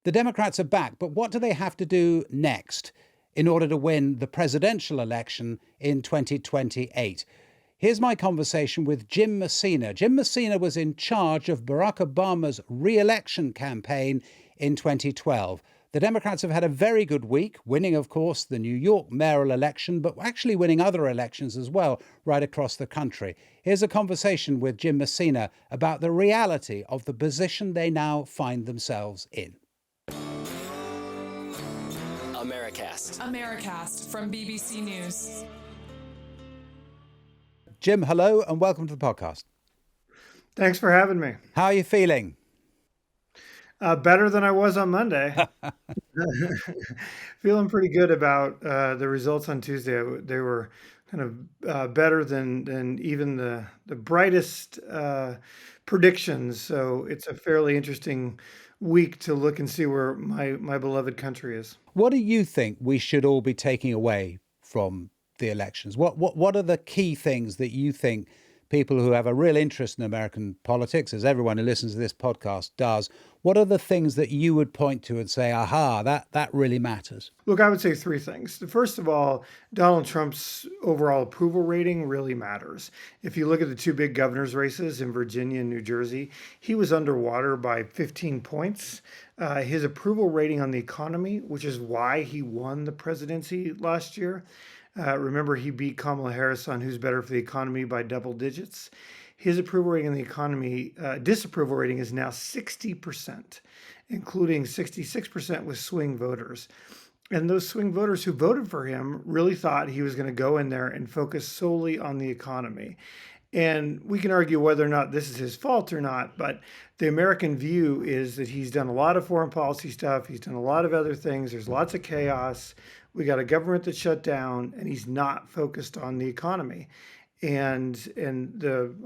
The Democrats are back, but what do they have to do next in order to win the presidential election in 2028? Here's my conversation with Jim Messina. Jim Messina was in charge of Barack Obama's re-election campaign in 2012. The Democrats have had a very good week, winning, of course, the New York mayoral election, but actually winning other elections as well right across the country. Here's a conversation with Jim Messina about the reality of the position they now find themselves in. Americast from BBC News. Jim, hello and welcome to the podcast. Thanks for having me. How are you feeling? Better than I was on Monday. Feeling pretty good about the results on Tuesday. They were kind of better than even the brightest predictions. So it's a fairly interesting week to look and see where my beloved country is. What do you think we should all be taking away from the elections? What are the key things that you think people who have a real interest in American politics, as everyone who listens to this podcast does, what are the things that you would point to and say, aha, that really matters? Look, I would say three things. First of all, Donald Trump's overall approval rating really matters. If you look at the two big governor's races in Virginia and New Jersey, he was underwater by 15 points. His approval rating on the economy, which is why he won the presidency last year. Remember, he beat Kamala Harris on Who's Better for the Economy by double digits. His approval rating in the economy, disapproval rating is now 60%, including 66% with swing voters. And those swing voters who voted for him really thought he was going to go in there and focus solely on the economy. And we can argue whether or not this is his fault or not, but the American view is that he's done a lot of foreign policy stuff. He's done a lot of other things. There's lots of chaos. We got a government that shut down, and he's not focused on the economy. And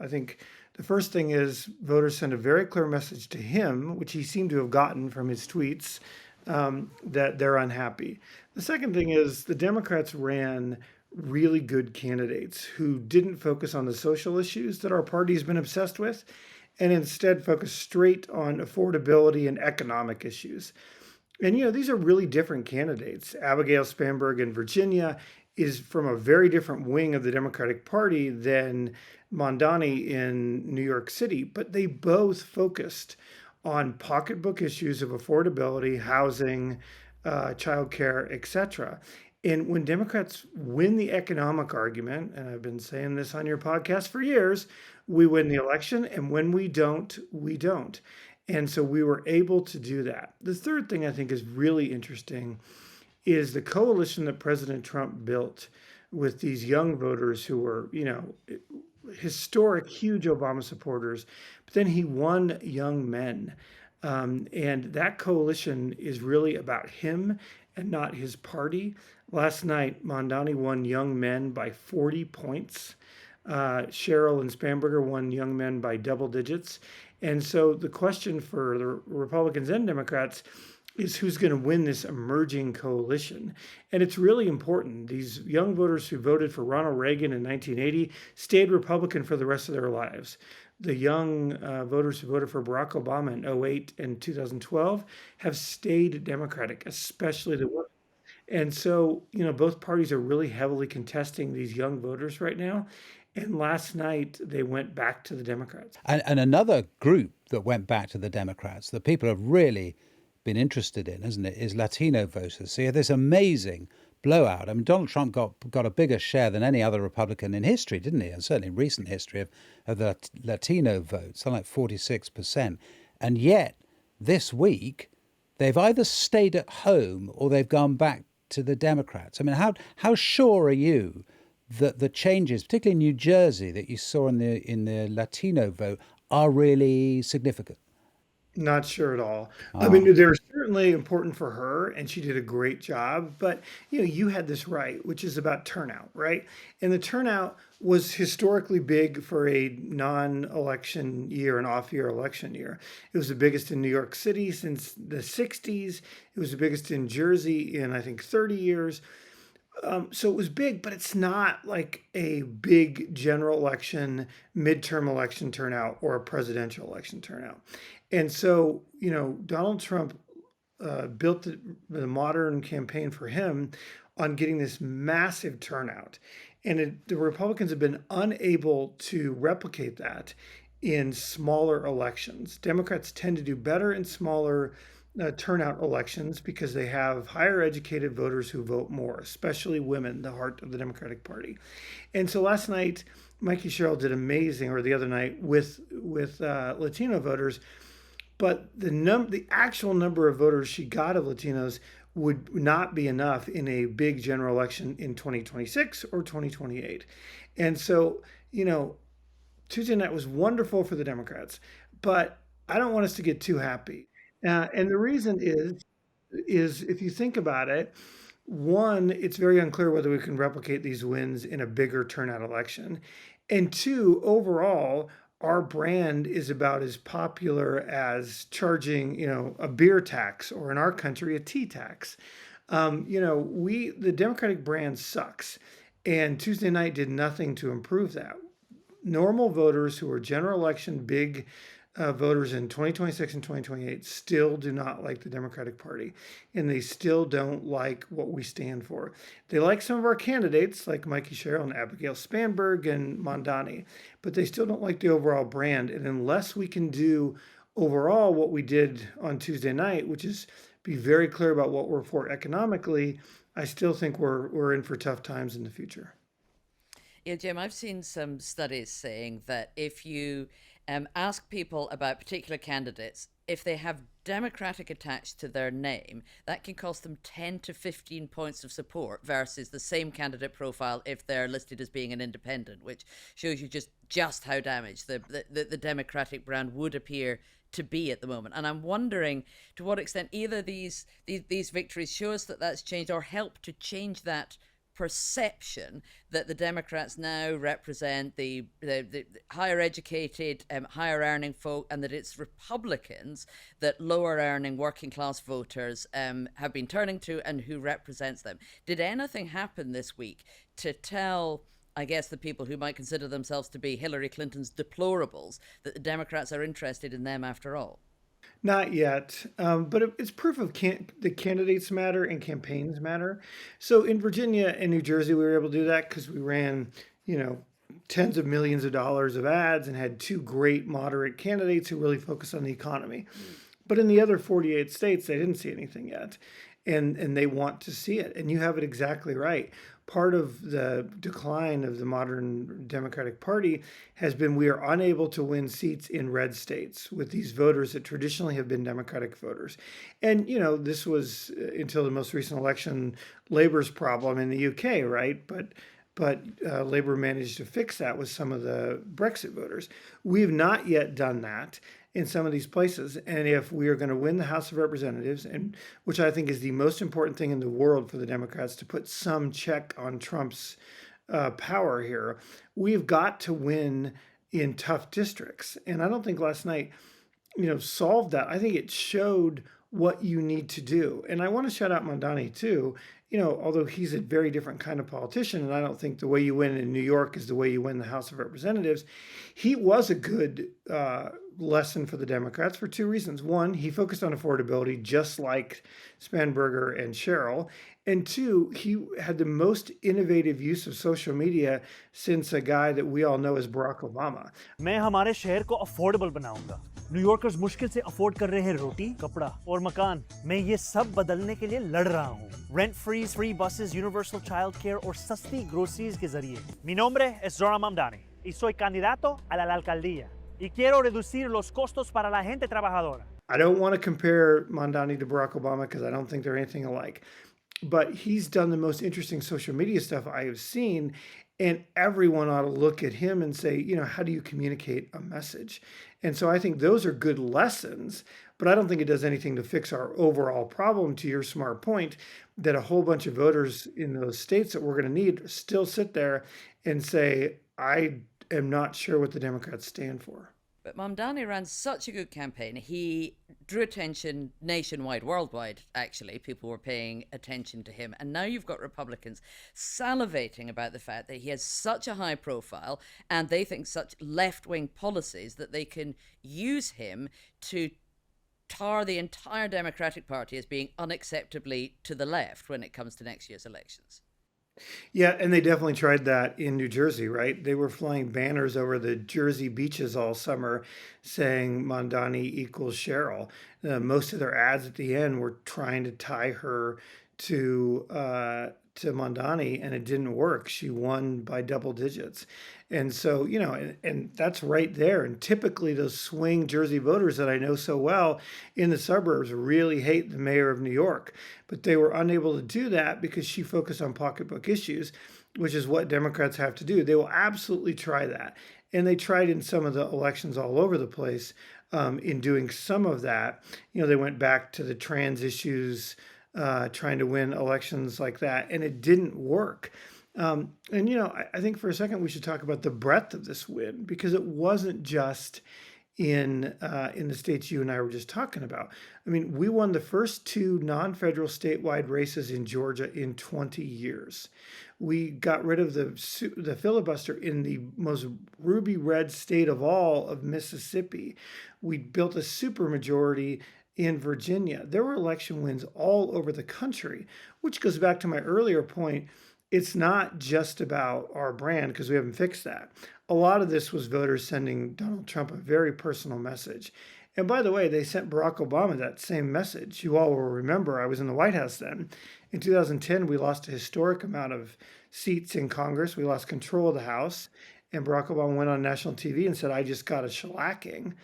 I think the first thing is voters send a very clear message to him, which he seemed to have gotten from his tweets, that they're unhappy. The second thing is the Democrats ran really good candidates who didn't focus on the social issues that our party has been obsessed with, and instead focused straight on affordability and economic issues. And, these are really different candidates. Abigail Spanberg in Virginia is from a very different wing of the Democratic Party than Mamdani in New York City, but they both focused on pocketbook issues of affordability, housing, childcare, etc. And when Democrats win the economic argument, and I've been saying this on your podcast for years, we win the election, and when we don't, we don't. And so we were able to do that. The third thing I think is really interesting is the coalition that President Trump built with these young voters who were, historic, huge Obama supporters. But then he won young men. And that coalition is really about him and not his party. Last night, Mamdani won young men by 40 points. Cheryl and Spanberger won young men by double digits. And so the question for the Republicans and Democrats is who's going to win this emerging coalition. And it's really important. These young voters who voted for Ronald Reagan in 1980 stayed Republican for the rest of their lives. The young voters who voted for Barack Obama in 2008 and 2012 have stayed Democratic, especially the women. And so, both parties are really heavily contesting these young voters right now. And last night, they went back to the Democrats. And another group that went back to the Democrats that people have really been interested in, isn't it, is Latino voters. So you have this amazing blowout. I mean, Donald Trump got a bigger share than any other Republican in history, didn't he? And certainly in recent history of the Latino vote, something like 46%. And yet, this week, they've either stayed at home or they've gone back to the Democrats. I mean, how sure are you that the changes, particularly in New Jersey, that you saw in the Latino vote are really significant? Not sure at all. I mean, they're certainly important for her, and she did a great job. But, you had this right, which is about turnout, right? And the turnout was historically big for a non-election year, an off-year election year. It was the biggest in New York City since the 60s. It was the biggest in Jersey in, I think, 30 years. So it was big, but it's not like a big general election, midterm election turnout, or a presidential election turnout. And so, Donald Trump built the modern campaign for him on getting this massive turnout. And the Republicans have been unable to replicate that in smaller elections. Democrats tend to do better in smaller turnout elections because they have higher educated voters who vote more, especially women, the heart of the Democratic Party. And so last night, Mikey Sherrill did amazing, or the other night with Latino voters, but the actual number of voters she got of Latinos would not be enough in a big general election in 2026 or 2028. And so, Tuesday night was wonderful for the Democrats, but I don't want us to get too happy. And the reason is if you think about it, one, it's very unclear whether we can replicate these wins in a bigger turnout election. And two, overall, our brand is about as popular as charging, a beer tax, or in our country, a tea tax. The Democratic brand sucks. And Tuesday night did nothing to improve that. Normal voters who are general election big voters in 2026 and 2028 still do not like the Democratic Party, and they still don't like what we stand for. They like some of our candidates, like Mikey Sherrill and Abigail Spanberg and Mamdani, but they still don't like the overall brand. And unless we can do overall what we did on Tuesday night, which is be very clear about what we're for economically, I still think we're in for tough times in the future. Yeah, Jim, I've seen some studies saying that if you ask people about particular candidates, if they have Democratic attached to their name, that can cost them 10 to 15 points of support versus the same candidate profile if they're listed as being an independent, which shows you just how damaged the Democratic brand would appear to be at the moment. And I'm wondering to what extent either these victories show us that that's changed or help to change that perception that the Democrats now represent the higher educated, higher earning folk, and that it's Republicans that lower earning working class voters have been turning to and who represents them. Did anything happen this week to tell, I guess, the people who might consider themselves to be Hillary Clinton's deplorables that the Democrats are interested in them after all? Not yet, but it's proof of the candidates matter and campaigns matter. So in Virginia and New Jersey, we were able to do that because we ran, tens of millions of dollars of ads and had two great moderate candidates who really focused on the economy. But in the other 48 states, they didn't see anything yet, and they want to see it. And you have it exactly right. Part of the decline of the modern Democratic Party has been we are unable to win seats in red states with these voters that traditionally have been Democratic voters. And, this was until the most recent election, Labour's problem in the UK, right? But Labour managed to fix that with some of the Brexit voters. We have not yet done that in some of these places. And if we are going to win the House of Representatives, and which I think is the most important thing in the world for the Democrats to put some check on Trump's power here, we've got to win in tough districts. And I don't think last night, solved that. I think it showed what you need to do. And I want to shout out Mamdani too. Although he's a very different kind of politician, and I don't think the way you win in New York is the way you win the House of Representatives, he was a good lesson for the Democrats for two reasons. One, he focused on affordability, just like Spanberger and Sherrill. And two, he had the most innovative use of social media since a guy that we all know as Barack Obama. मैं हमारे शहर को affordable बनाऊंगा। New Yorkers मुश्किल से afford कर रहे हैं रोटी, कपड़ा और मकान। मैं ये सब बदलने के लिए लड़ रहा हूँ। Rent freeze, free buses, universal childcare और सस्ती groceries के जरिए। Mi nombre es Zohran Mamdani y soy candidato a la alcaldía y quiero reducir los costos para la gente trabajadora. I don't want to compare Mamdani to Barack Obama because I don't think they're anything alike. But he's done the most interesting social media stuff I have seen. And everyone ought to look at him and say, how do you communicate a message? And so I think those are good lessons, but I don't think it does anything to fix our overall problem, to your smart point, that a whole bunch of voters in those states that we're going to need still sit there and say, I am not sure what the Democrats stand for. But Mamdani ran such a good campaign. He drew attention nationwide, worldwide, actually. People were paying attention to him. And now you've got Republicans salivating about the fact that he has such a high profile and they think such left-wing policies that they can use him to tar the entire Democratic Party as being unacceptably to the left when it comes to next year's elections. Yeah, and they definitely tried that in New Jersey, right? They were flying banners over the Jersey beaches all summer saying Mamdani equals Cheryl. Most of their ads at the end were trying to tie her to Mamdani, and it didn't work. She won by double digits. And so, and that's right there. And typically those swing Jersey voters that I know so well in the suburbs really hate the mayor of New York. But they were unable to do that because she focused on pocketbook issues, which is what Democrats have to do. They will absolutely try that. And they tried in some of the elections all over the place in doing some of that. They went back to the trans issues, trying to win elections like that, and it didn't work. I think for a second we should talk about the breadth of this win, because it wasn't just in the states you and I were just talking about. I mean, we won the first two non-federal statewide races in Georgia in 20 years. We got rid of the filibuster in the most ruby red state of all of Mississippi. We built a supermajority in Virginia. There were election wins all over the country, which goes back to my earlier point. It's not just about our brand, because we haven't fixed that. A lot of this was voters sending Donald Trump a very personal message. And by the way, they sent Barack Obama that same message. You all will remember I was in the White House then. In 2010, we lost a historic amount of seats in Congress. We lost control of the House. And Barack Obama went on national TV and said, I just got a shellacking.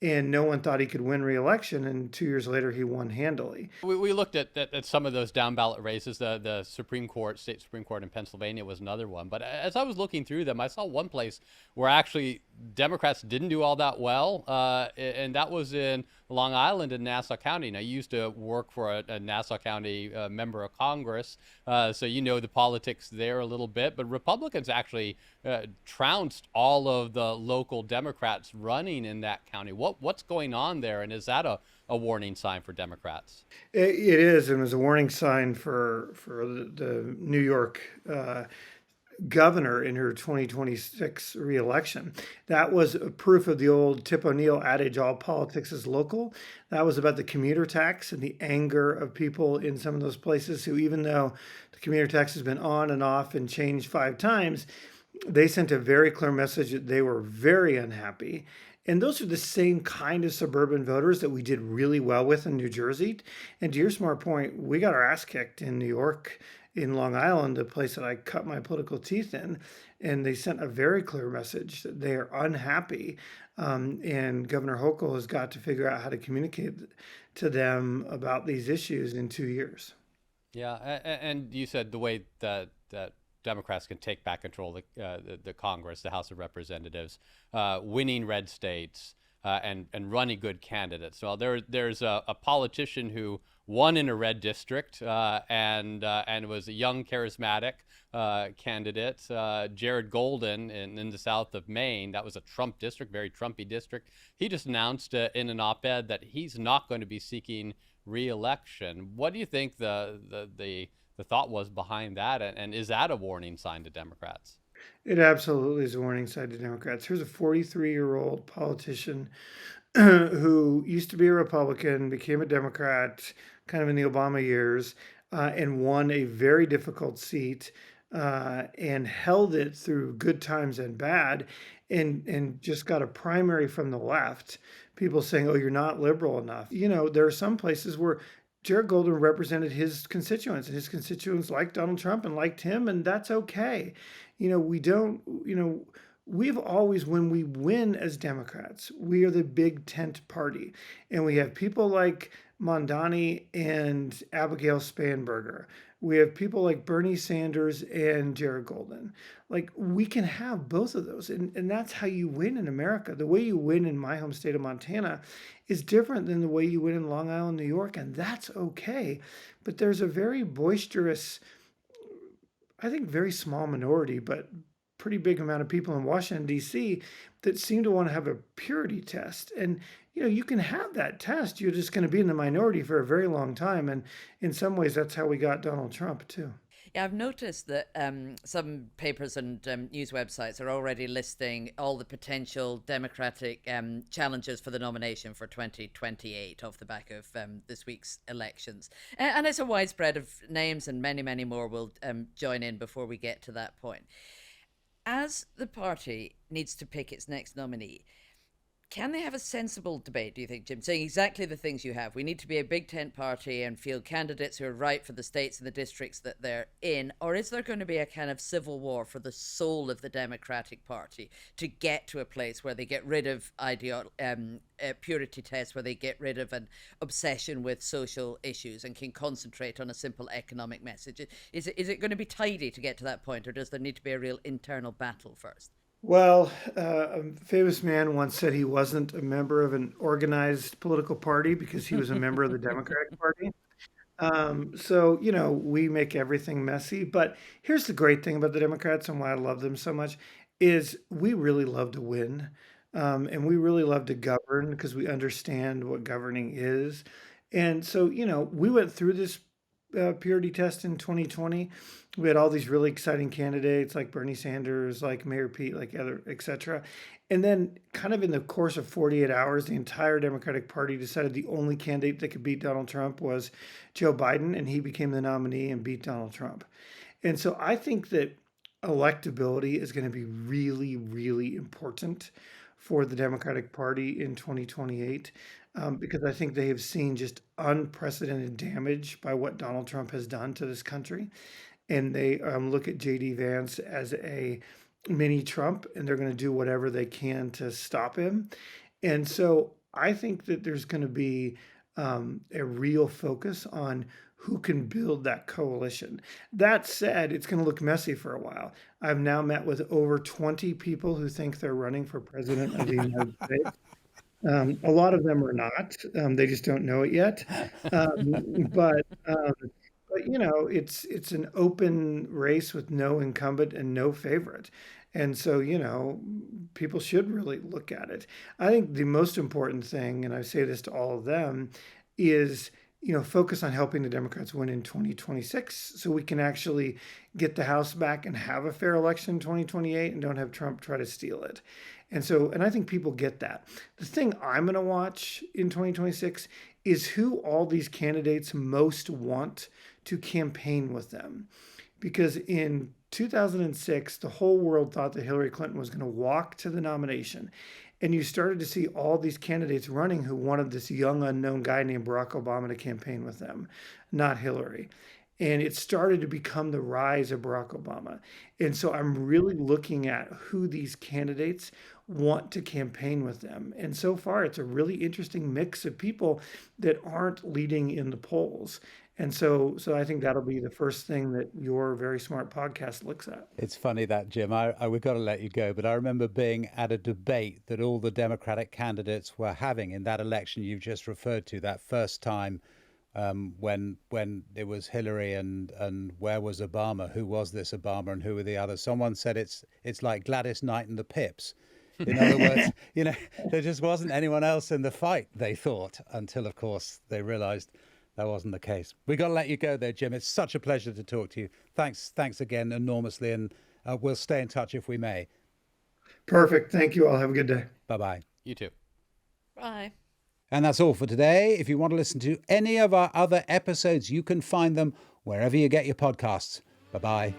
And no one thought he could win re-election, and 2 years later he won handily. We looked at some of those down ballot races. The Supreme Court, state Supreme Court in Pennsylvania was another one. But as I was looking through them, I saw one place where actually Democrats didn't do all that well, and that was in Long Island in Nassau County. Now, you used to work for a Nassau County member of Congress, so you know the politics there a little bit. But Republicans actually trounced all of the local Democrats running in that county. What's going on there, and is that a warning sign for Democrats? It is, and it was a warning sign for the New York governor in her 2026 reelection. That was a proof of the old Tip O'Neill adage, all politics is local. That was about the commuter tax and the anger of people in some of those places who, even though the commuter tax has been on and off and changed 5 times, they sent a very clear message that they were very unhappy. And those are the same kind of suburban voters that we did really well with in New Jersey. And to your smart point, we got our ass kicked in New York, in Long Island, a place that I cut my political teeth in. And they sent a very clear message that they are unhappy. And Governor Hochul has got to figure out how to communicate to them about these issues in 2 years. Yeah, and you said the way that Democrats can take back control of the Congress, the House of Representatives, winning red states, and running good candidates. Well, there's a politician who won in a red district and was a young, charismatic candidate, Jared Golden in the south of Maine. That was a Trump district, very Trumpy district. He just announced in an op-ed that he's not going to be seeking re-election. What do you think the thought was behind that, and is that a warning sign to Democrats? It absolutely is a warning sign to Democrats. Here's a 43-year-old politician who used to be a Republican, became a Democrat kind of in the Obama years, and won a very difficult seat and held it through good times and bad, and just got a primary from the left. People saying, oh, you're not liberal enough. There are some places where Jared Golden represented his constituents, and his constituents liked Donald Trump and liked him, and that's okay. We've always, when we win as Democrats, we are the big tent party. And we have people like Mamdani and Abigail Spanberger. We have people like Bernie Sanders and Jared Golden. Like, we can have both of those. And that's how you win in America. The way you win in my home state of Montana is different than the way you win in Long Island, New York. And that's okay. But there's a very boisterous, I think very small minority, but pretty big amount of people in Washington, D.C. that seem to want to have a purity test. And, you can have that test. You're just going to be in the minority for a very long time. And in some ways, that's how we got Donald Trump, too. Yeah, I've noticed that some papers and news websites are already listing all the potential Democratic challenges for the nomination for 2028 off the back of this week's elections. And it's a widespread of names, and many, many more will join in before we get to that point. As the party needs to pick its next nominee, can they have a sensible debate, do you think, Jim? Saying exactly the things you have. We need to be a big tent party and field candidates who are right for the states and the districts that they're in. Or is there going to be a kind of civil war for the soul of the Democratic Party to get to a place where they get rid of purity tests, where they get rid of an obsession with social issues and can concentrate on a simple economic message? Is it going to be tidy to get to that point, or does there need to be a real internal battle first? Well, a famous man once said he wasn't a member of an organized political party because he was a member of the Democratic Party. So, we make everything messy. But here's the great thing about the Democrats and why I love them so much is we really love to win. And we really love to govern because we understand what governing is. And so, we went through this purity test in 2020. We had all these really exciting candidates like Bernie Sanders, like Mayor Pete, like other, et cetera. And then kind of in the course of 48 hours, the entire Democratic Party decided the only candidate that could beat Donald Trump was Joe Biden, and he became the nominee and beat Donald Trump. And so I think that electability is going to be really, really important for the Democratic Party in 2028. Because I think they have seen just unprecedented damage by what Donald Trump has done to this country. And they look at J.D. Vance as a mini Trump, and they're going to do whatever they can to stop him. And so I think that there's going to be a real focus on who can build that coalition. That said, it's going to look messy for a while. I've now met with over 20 people who think they're running for president of the United States. A lot of them are not. They just don't know it yet. But it's an open race with no incumbent and no favorite. And so, people should really look at it. I think the most important thing, and I say this to all of them, is focus on helping the Democrats win in 2026 so we can actually get the House back and have a fair election in 2028 and don't have Trump try to steal it. And I think people get that. The thing I'm going to watch in 2026 is who all these candidates most want to campaign with them. Because in 2006, the whole world thought that Hillary Clinton was going to walk to the nomination. And you started to see all these candidates running who wanted this young unknown guy named Barack Obama to campaign with them, not Hillary. And it started to become the rise of Barack Obama. And so I'm really looking at who these candidates want to campaign with them. And so far, it's a really interesting mix of people that aren't leading in the polls. And so I think that'll be the first thing that your Very Smart podcast looks at. It's funny that, Jim. We've got to let you go, but I remember being at a debate that all the Democratic candidates were having in that election you've just referred to, that first time when it was Hillary and where was Obama? Who was this Obama and who were the others? Someone said it's like Gladys Knight and the Pips. In other words, there just wasn't anyone else in the fight, they thought, until, of course, they realized that wasn't the case. We got to let you go there, Jim. It's such a pleasure to talk to you. Thanks again enormously, and we'll stay in touch if we may. Perfect. Thank you all. Have a good day. Bye-bye. You too. Bye. And that's all for today. If you want to listen to any of our other episodes, you can find them wherever you get your podcasts. Bye-bye.